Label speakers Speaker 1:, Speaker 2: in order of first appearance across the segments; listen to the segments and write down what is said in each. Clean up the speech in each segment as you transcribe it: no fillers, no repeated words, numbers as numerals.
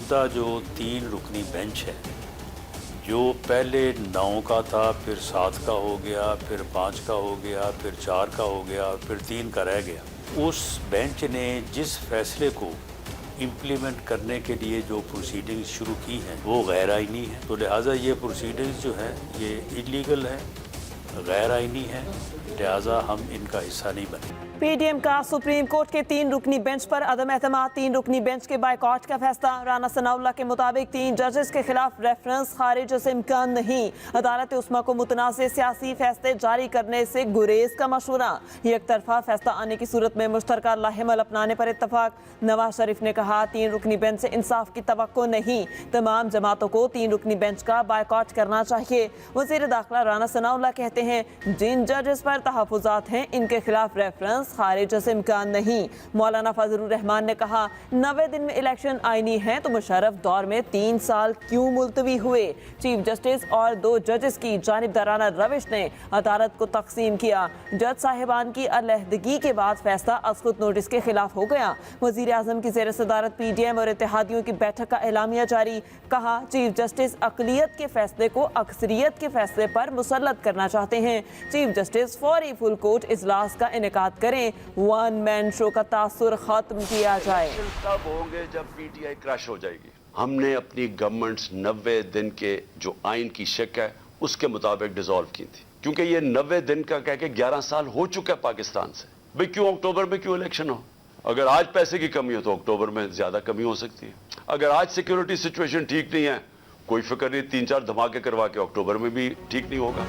Speaker 1: मौजूदा जो 3 रुकनी बेंच है, जो पहले 9 का था, फिर 7 का हो गया, फिर 5 का हो गया, फिर 4 का हो गया, फिर 3 का रह गया, उस बेंच ने जिस फैसले को इम्प्लीमेंट करने के लिए जो प्रोसीडिंग्स शुरू की हैं वो गैर आइनी है। तो लिहाजा ये प्रोसीडिंग्स जो है ये इलीगल है, गैर आइनी है, लिहाजा हम इनका हिस्सा नहीं बने।
Speaker 2: पीडीएम का सुप्रीम कोर्ट के 3 रुकनी बेंच पर अदम एतमाद, 3 रुकनी बेंच के बायकॉट का फैसला। राना सनाउल्लाह के मुताबिक 3 जजेस के खिलाफ रेफरेंस खारिज से इम्कान नहीं। अदालत उस्मा को मुतनाज़ सियासी फैसले जारी करने से गुरेज का मशवरा। एक तरफा फैसला आने की सूरत में मुश्तरका लाहेमल अपनाने पर इत्तफाक। नवाज शरीफ ने कहा 3 रुकनी बेंच से इंसाफ की तवक्को नहीं, तमाम जमातों को 3 रुकनी बेंच का बायकॉट करना चाहिए। वज़ीर दाखिला राना सनाउल्लाह कहते हैं जिन जजेस पर तहफ़्फ़ुज़ात हैं इनके खिलाफ रेफरेंस खारिज से इम्कान नहीं। मौलाना फजलुर रहमान ने कहा 90 दिन में इलेक्शन आईनी है तो मुशर्रफ दौर में 3 साल क्यों मुलतवी हुए। चीफ जस्टिस और 2 जजेस की जानिबदाराना रविश ने अदालत को तकसीम किया। जज साहिबान की अलहदगी के बाद फैसला असखुद नोटिस के खिलाफ हो गया। वजीर आजम की ज़ेर सदारत पीडीएम और इत्तेहादियों की बैठक का एलामिया जारी। कहा चीफ जस्टिस अकलियत के फैसले को अक्सरियत के फैसले पर मुसल्लत करना चाहते हैं। चीफ जस्टिस फौरी फुल कोर्ट इजलास का इनेकाद करें, 1 मैन शो का तासुर खत्म किया जाए।
Speaker 3: तब होंगे जब पीटीआई क्रश हो जाएगी। हमने अपनी गवर्नमेंट्स 90 दिन के जो आइन की शक है उसके मुताबिक डिसॉल्व की थी, क्योंकि ये 90 दिन का कह के 11 साल हो चुका है पाकिस्तान से। भाई क्यों अक्टूबर में क्यों इलेक्शन हो? अगर आज पैसे की कमी हो तो अक्टूबर में ज्यादा कमी हो सकती है। अगर आज सिक्योरिटी सिचुएशन ठीक नहीं है, कोई फिक्र नहीं, 3-4 धमाके करवा के अक्टूबर में भी ठीक नहीं होगा।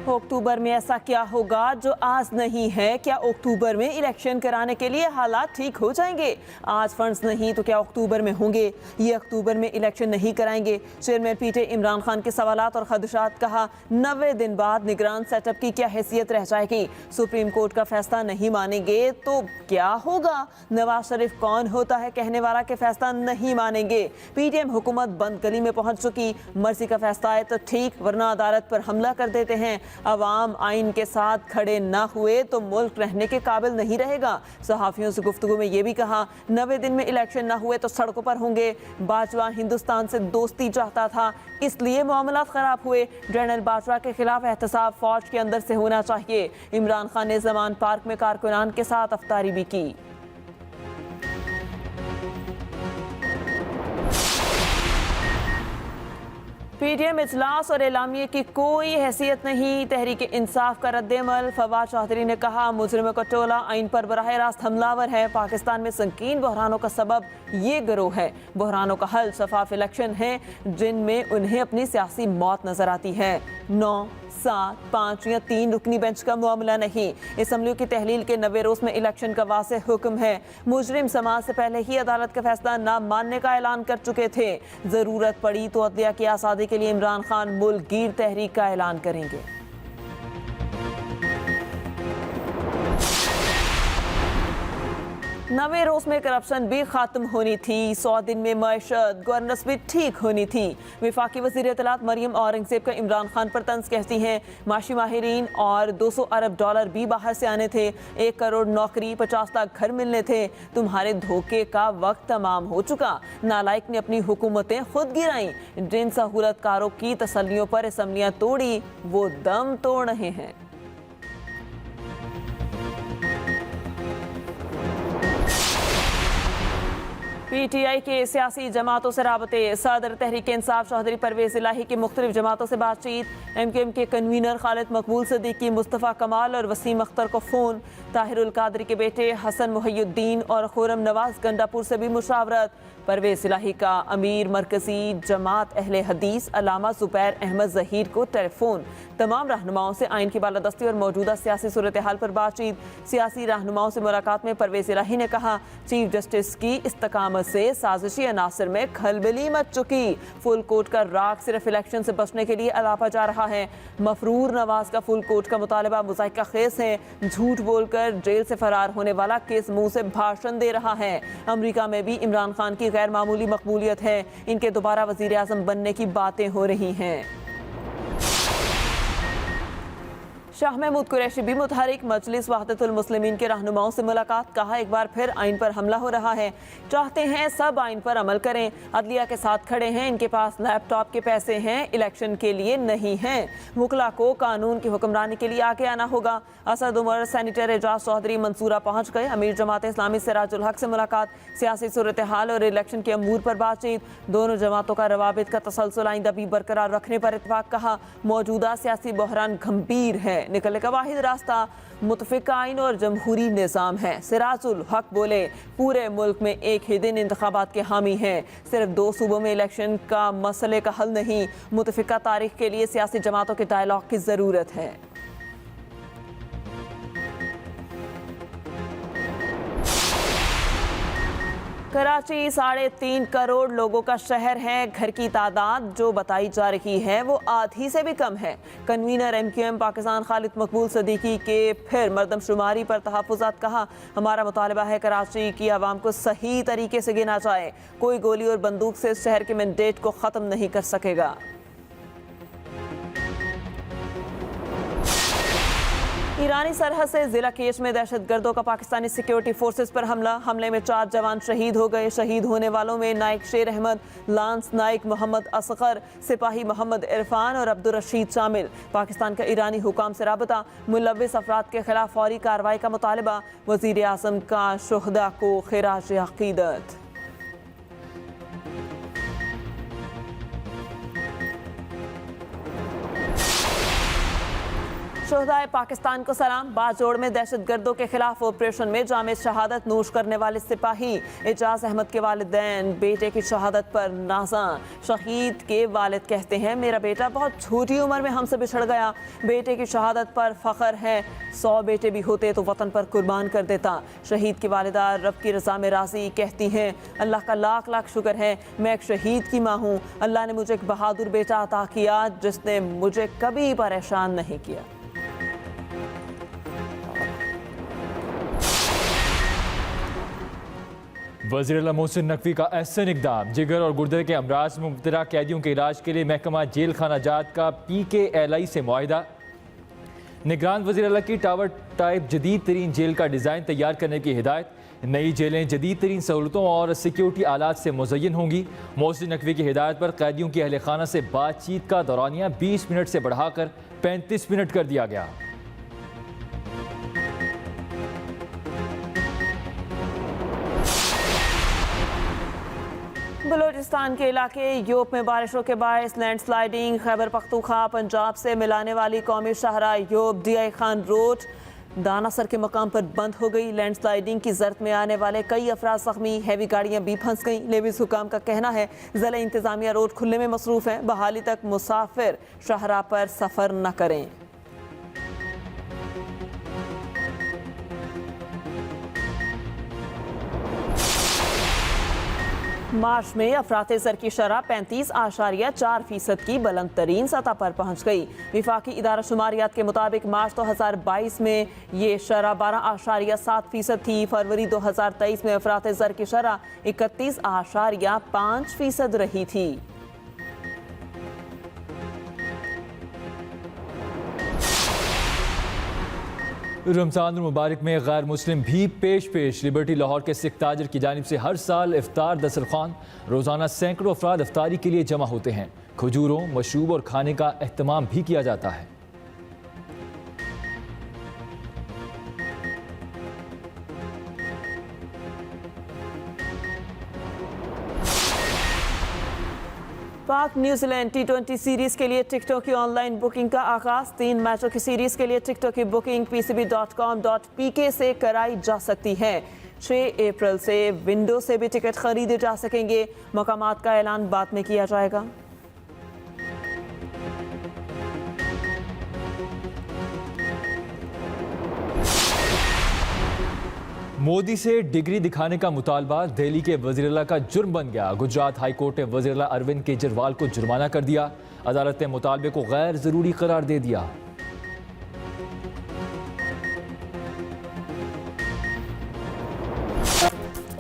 Speaker 2: अक्टूबर में ऐसा क्या होगा जो आज नहीं है? क्या अक्टूबर में इलेक्शन कराने के लिए हालात ठीक हो जाएंगे? आज फंड्स नहीं तो क्या अक्टूबर में होंगे? ये अक्टूबर में इलेक्शन नहीं कराएंगे। चेयरमैन पीटे इमरान खान के सवालात और खदशात। कहा 90 दिन बाद निगरान सेटअप की क्या हैसियत रह जाएगी? सुप्रीम कोर्ट का फैसला नहीं मानेंगे तो क्या होगा? नवाज शरीफ कौन होता है कहने वाला के फैसला नहीं मानेंगे। पीटीएम हुकूमत बंद गली में पहुंच चुकी। मर्जी का फैसला है तो ठीक, वरना अदालत पर हमला कर देते हैं। अवाम आइन के साथ खड़े ना हुए तो मुल्क रहने के काबिल नहीं रहेगा। सहाफियों से गुफ्तगू में ये भी कहा 90 दिन में इलेक्शन ना हुए तो सड़कों पर होंगे। बाजवा हिंदुस्तान से दोस्ती चाहता था, इसलिए मामलात खराब हुए। जनरल बाजवा के खिलाफ एहतसाब फौज के अंदर से होना चाहिए। इमरान खान ने जमान पार्क में कारकुनान के साथ अफ्तारी भी की। पीडीएम इजलास और एलामिये की कोई हैसियत नहीं। तहरीक इंसाफ का रद्द-ए-अमल। फवाद चौधरी ने कहा मुजरिमों का टोला आइन पर बराह रास्त हमलावर है। पाकिस्तान में संकीन बहरानों का सबब ये गिरोह है। बहरानों का हल शफाफ इलेक्शन है जिनमें उन्हें अपनी सियासी मौत नजर आती है। 9, 7, 5 या 3 रुकनी बेंच का मामला नहीं। असम्बलियों की तहलील के 90 रोज में इलेक्शन का वाज़ेह हुक्म है। मुजरिम समाज से पहले ही अदालत का फैसला ना मानने का ऐलान कर चुके थे। जरूरत पड़ी तो अदलिया की आज़ादी के लिए इमरान खान मुल्क गिर तहरीक का ऐलान करेंगे। 90 रोज में करप्शन भी खत्म होनी थी। 100 दिन में मईशत गवर्नेंस भी ठीक होनी थी। वफाकी वज़ीर इत्तलात मरियम औरंगज़ेब का इमरान खान पर तंज कहती हैं माशी माहिरीन और 200 अरब डॉलर भी बाहर से आने थे। 1 करोड़ नौकरी, 50 लाख घर मिलने थे। तुम्हारे धोखे का वक्त तमाम हो चुका। नालायक ने अपनी हुकूमतें खुद गिराई। जिन सहूलतकारों की तसल्लियों पर असम्बलियाँ तोड़ी वो दम तोड़ रहे हैं। पीटीआई के सियासी जमातों से राबते। सदर तहरीक इंसाफ चौधरी परवेज इलाही की मुख्तलिफ जमातों से बातचीत। एमकेएम के कन्वीनर खालिद मकबूल सदीकी, मुस्तफ़ा कमाल और वसीम अख्तर को फ़ोन। ताहिरुल कादरी के बेटे हसन मुहय्युद्दीन और खुरम नवाज गंडापुर से भी मुशावरत। परवेज इलाही का अमीर मरकजी जमात अहले हदीस अल्लामा ज़ुबैर अहमद ज़हीर को टेलीफोन। तमाम रहनुमाओं से आइन की बालादस्ती और मौजूदा सियासी सूरत हाल पर बातचीत। सियासी रहनुमाओं से मुलाकात में परवेज इलाही ने कहा चीफ जस्टिस की इस्तकामत से साजिशी अनासर में खलबली मच चुकी। फुल कोर्ट का राग सिर्फ इलेक्शन से बचने के लिए अलापा जा रहा है। मफरूर नवाज का फुल कोर्ट का मुतालबा मुज़ाहिका खेस है। झूठ बोलकर जेल से फरार होने वाला केस मुंह से भाषण दे रहा है। अमेरिका में भी इमरान खान की गैर मामूली मकबूलियत है। इनके दोबारा वजीर आज़म बनने की बातें हो रही हैं। शाह महमूद कुरैशी भी मुतहरिक। मजलिस वहदतुल मुस्लिमीन के रहनुमाओं से मुलाकात, कहा एक बार फिर आइन पर हमला हो रहा है, चाहते हैं सब आइन पर अमल करें, अदलिया के साथ खड़े हैं, इनके पास लैपटॉप के पैसे हैं, इलेक्शन के लिए नहीं हैं, मुखला को कानून की हुक्मरानी के लिए आगे आना होगा। असद उमर, सेनेटर एजाज चौधरी मंसूरा पहुंच गए। अमीर जमात इस्लामी सिराजुल हक से मुलाकात, सियासी सूरत हाल और इलेक्शन के अमूर पर बातचीत, दोनों जमातों का रवाबित का तसलसल आइंदा भी बरकरार रखने पर इत्तेफाक। कहा मौजूदा सियासी बहरान गंभीर है, निकलने का वाहिद रास्ता मुतफिका आइन और जमहूरी निज़ाम है। सिराजुल हक बोले पूरे मुल्क में एक ही दिन इंतखाबात के हामी हैं, सिर्फ 2 सूबों में इलेक्शन का मसले का हल नहीं, मुतफिका तारीख के लिए सियासी जमातों के डायलॉग की ज़रूरत है। कराची 3.5 करोड़ लोगों का शहर है। घर की तादाद जो बताई जा रही है वो आधी से भी कम है। कन्वीनर MQM पाकिस्तान खालिद मकबूल सदीकी के फिर मरदमशुमारी पर तहफ़्फ़ुज़ात। कहा हमारा मुतालबा है कराची की आवाम को सही तरीके से गिना जाए, कोई गोली और बंदूक से इस शहर के मैंडेट को ख़त्म नहीं कर सकेगा। ईरानी सरहद से जिला केश में दहशतगर्दों का पाकिस्तानी सिक्योरिटी फोर्सेस पर हमले में 4 जवान शहीद हो गए। शहीद होने वालों में नाइक शेर अहमद, लांस नाइक मोहम्मद असगर, सिपाही मोहम्मद इरफान और अब्दुल रशीद शामिल। पाकिस्तान का ईरानी हुकाम से राबता, मुलव्विस अफराद के खिलाफ फौरी कार्रवाई का मुतालबा। वज़ीर आज़म का शुहदा को खिराज अक़ीदत। शोहदाए पाकिस्तान को सलाम। बाजोड़ में दहशतगर्दों के खिलाफ ऑपरेशन में जामे शहादत नोश करने वाले सिपाही एजाज अहमद के वालिदैन बेटे की शहादत पर नाज़ा। शहीद के वालिद कहते हैं मेरा बेटा बहुत छोटी उम्र में हमसे बिछड़ गया, बेटे की शहादत पर फ़ख्र है, 100 बेटे भी होते तो वतन पर कुर्बान कर देता। शहीद की वालिदा रब की रज़ा में राज़ी, कहती हैं अल्लाह का लाख लाख शुक्र है, मैं एक शहीद की माँ हूँ। अल्लाह ने मुझे एक बहादुर बेटा अता किया जिसने मुझे कभी परेशान नहीं किया।
Speaker 4: वज़ीर मोहसिन नकवी का एहसन इक़दाम। जिगर और गुर्दे के अमराज में मुब्तला कैदियों के इलाज के लिए महकमा जेल खाना जात का PKLI से मुआहिदा। निगरान वज़ीर अला की टावर टाइप जदीद तरीन जेल का डिज़ाइन तैयार करने की हिदायत। नई जेलें जदीद तरीन सहूलतों और सिक्योरिटी आलात से मुज़य्यन होंगी। मोहसिन नकवी की हिदायत पर कैदियों की अहल खाना से बातचीत का दौरानिया 20 मिनट से बढ़ाकर 35 मिनट कर दिया गया।
Speaker 2: बलूचिस्तान के इलाके यूप में बारिशों के बायस लैंडस्लाइडिंग। खैबर पख्तूनख्वा पंजाब से मिलाने वाली कौमी शाहरा यूप DI खान रोड दानासर के मकाम पर बंद हो गई। लैंडस्लाइडिंग की जरत में आने वाले कई अफराद जख्मी, हैवी गाड़ियां भी फंस गईं। लेविस हुकाम का कहना है ज़िला इंतज़ामिया रोड खुलने में मसरूफ़ है, बहाली तक मुसाफिर शाहरा पर सफ़र न करें। मार्च में अफराते ज़र की शरह 35.4% की बुलंद तरीन सतह पर पहुँच गई। विफाकी इदारा शुमारियात के मुताबिक मार्च 2022 में ये शरह 12.7% थी। फरवरी 2023 में अफराते ज़र की शरह 31.5% रही थी।
Speaker 4: रमज़ान मुबारक में गैर मुस्लिम भी पेश लिबर्टी लाहौर के सिख ताजर की जानिब से हर साल इफ्तार दस्तरखान। रोज़ाना सैकड़ों अफराद इफ्तारी के लिए जमा होते हैं। खजूरों, मशरूब और खाने का एहतमाम भी किया जाता है।
Speaker 2: पाक न्यूजीलैंड T20 सीरीज के लिए टिकटों की ऑनलाइन बुकिंग का आगाज। 3 मैचों की सीरीज के लिए टिकटों की बुकिंग pcb.com.pk से कराई जा सकती है। 6 अप्रैल से विंडो से भी टिकट खरीदे जा सकेंगे। मकामात का ऐलान बाद में किया जाएगा।
Speaker 4: मोदी से डिग्री दिखाने का मुतालबा दिल्ली के वज़ीर-ए-आला का जुर्म बन गया। गुजरात हाई कोर्ट ने वज़ीर-ए-आला अरविंद केजरीवाल को जुर्माना कर दिया। अदालत ने मुतालबे को गैर ज़रूरी करार दे दिया।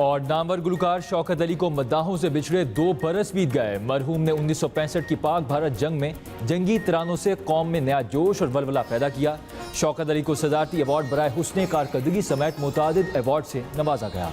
Speaker 4: और नामवर गुलकार शौकत अली को मद्दाहों से बिछड़े 2 बरस बीत गए। मरहूम ने 1965 की पाक भारत जंग में जंगी तरानों से कौम में नया जोश और वलवला पैदा किया। शौकत अली को सदारती अवार्ड बराए हुस्ने कारकर्दगी समेत मुतादिद अवार्ड से नवाजा गया।